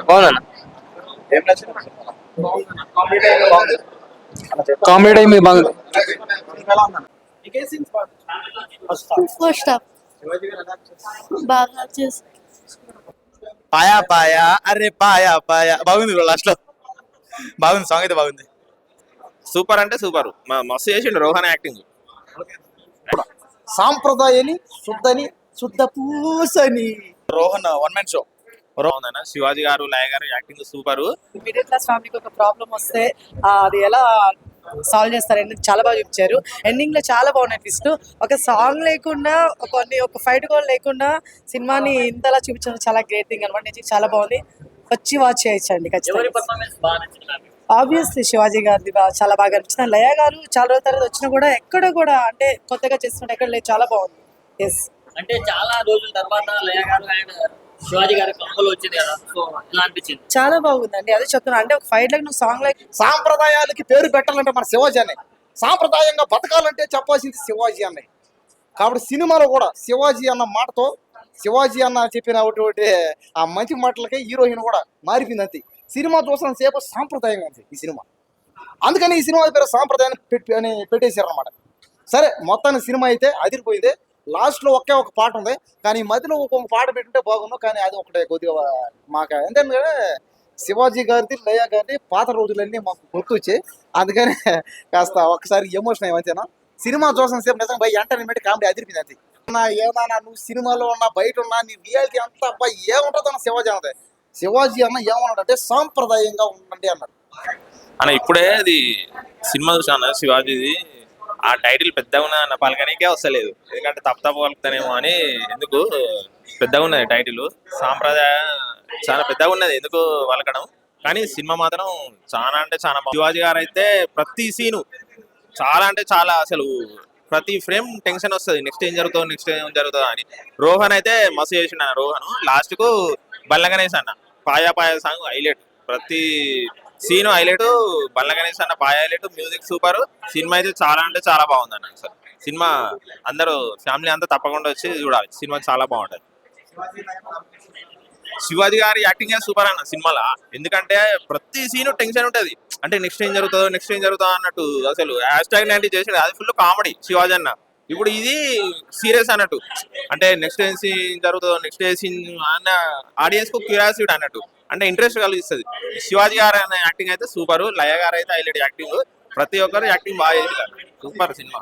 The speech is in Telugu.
బాగుందన్న. కామెడీ టైం బాగుంది. ఫస్ట్ హాఫ్ బాగా చేసి పాయా పాయా అరే పాయా పాయా బాగుంది బ్రో. లాస్ట్ లో బాగుంది, సాంగ్ అయితే బాగుంది. సూపర్ అంటే సూపర్, మస్తు చేసిండు రోహన్ యాక్టింగ్. సాంప్రదాయని శుద్ధని శుద్ధ పూసని Rohan one man show. Rohan అన్న, శివాజీ గారు, లయ గారు యాక్టింగ్ సూపర్. మిడిల్ క్లాస్ ఫ్యామిలీకి ఒక ప్రాబ్లం వస్తే అది ఎలా సాల్వ్ చేస్తారని చాలా బాగా చూపించారు. ఎండింగ్ లో చాలా బాగున్నాయి ట్విస్ట్. ఒక సాంగ్ లేకుండా ఒక ఫైట్ కూడా లేకుండా సినిమాని ఇంతలా చూపించడం చాలా గ్రేట్ థింగ్ అనమాట. నిజంగా చాలా బాగుంది, వచ్చి వాచ్ చేయొచ్చండి ఖచ్చితంగా. ఆబ్వియస్లీ శివాజీ గారిది చాలా బాగా అనిపించింది. లయ గారు చాలా రోజుల తర్వాత వచ్చినా కూడా ఎక్కడ కూడా అంటే కొత్తగా చేస్తున్నట్టు ఎక్కడ లేదు, చాలా బాగుంది. ఎస్, అంటే చాలా రోజుల తర్వాత లయ గారు అండ్ శివాజీ గారి కంపలు వచ్చింది కదా, సో ఎలా అనిపించింది? చాలా బాగుందండి. అదే చెప్తున్నా, అంటే ఒక ఫైట్ లైక్ నువ్వు సాంగ్ లైక్ సాంప్రదాయాలకి పేరు పెట్టాలంటే మన శివాజీ అనే, సాంప్రదాయంగా బతకాలంటే చెప్పాల్సింది శివాజీ అన్నయ్య. కాబట్టి సినిమాలో కూడా శివాజీ అన్న మాటతో, శివాజీ అన్న చెప్పిన ఒకటి ఆ మంచి మాటలకే హీరోయిన్ కూడా మారిపోయింది. అంతే, సినిమా చూసిన సేపు సాంప్రదాయంగా ఉంది ఈ సినిమా. అందుకని ఈ సినిమా పేరు సాంప్రదాయాన్ని పెట్టేశారు అనమాట. సరే, మొత్తానికి సినిమా అయితే అదిరిపోయింది. లాస్ట్లో ఒకే ఒక పాట ఉంది, కానీ మధ్యలో ఒక్కొక్క పాట పెట్టుంటే బాగున్నావు. కానీ అది ఒకటే కొద్దిగా మాకు ఎందుకంటే శివాజీ గారిది, లయ గారిది పాత రోజులన్నీ మాకు గుర్తొచ్చాయి. అందుకని కాస్త ఒకసారి ఎమోషన్ అయ్యేనా. సినిమా చూసిన సేపు నిజంగా బై ఎంటర్టైన్మెంట్ కామెడీ అదిరిపోయింది. అంతే, ఏమన్నా నువ్వు సినిమాలో ఉన్నా బయట ఉన్నా నీ రియాలిటీ అంతా అబ్బాయి ఏముంటుంది అన్న శివాజీ అన్నది. శివాజీ అన్న ఏమన్నాడంటే సాంప్రదాయంగా ఉండండి అన్నాడు అన్న. ఇప్పుడే అది సినిమా చూసాను శివాజీది, ఆ టైటిల్ పెద్దగా ఉన్న అన్న పలకనికే వస్తలేదు. ఎందుకంటే తప్ప పలుకుతానేమో అని. ఎందుకు పెద్దగా ఉన్నది టైటిల్, సాంప్రదాయ చాలా పెద్దగా ఉన్నది ఎందుకు పలకడం. కానీ సినిమా మాత్రం చాలా అంటే చాలా బాగుంది. శివాజీ గారు అయితే ప్రతి సీను చాలా అంటే చాలా, అసలు ప్రతి ఫ్రేమ్ టెన్షన్ వస్తుంది, నెక్స్ట్ ఏం జరుగుతుంది నెక్స్ట్ ఏం జరుగుతుందా అని. రోహన్ అయితే మస్తు చేసిండు అన్న. రోహన్ లాస్ట్ కు బల్ల గణేష్ అన్న పాయా పాయా సాంగ్ హైలైట్, ప్రతి సీన్ హైలైట్. బల్ల గణేష్ అన్న paya highlight, music super. Cinema అయితే చాలా అంటే చాలా బాగుంది అన్న. సార్ సినిమా అందరూ ఫ్యామిలీ అంతా తప్పకుండా వచ్చి చూడాలి, సినిమా చాలా బాగుంటది. శివాజీ గారి యాక్టింగ్ సూపర్ అన్న సినిమాలో. ఎందుకంటే ప్రతి సీన్ టెన్షన్ ఉంటది, అంటే నెక్స్ట్ ఏం జరుగుతుందో నెక్స్ట్ ఏం జరుగుతుందో అన్నట్టు. అసలు హ్యాష్ ట్యాగ్ చేసాడు, అది ఫుల్ కామెడీ శివాజీ అన్న. ఇప్పుడు ఇది సీరియస్ అన్నట్టు, అంటే నెక్స్ట్ ఏం సీన్ జరుగుతుందో నెక్స్ట్ ఏ సీన్ అన్న ఆడియన్స్ కు క్యూరియాసిటీ అన్నట్టు, అంటే ఇంట్రెస్ట్ కలిగిస్తుంది. శివాజీ గారు అనే యాక్టింగ్ అయితే సూపర్. లయ గారు అయితే హైలైట్ యాక్టింగ్, ప్రతి ఒక్కరు యాక్టింగ్ బాగా చేశారు. Super cinema.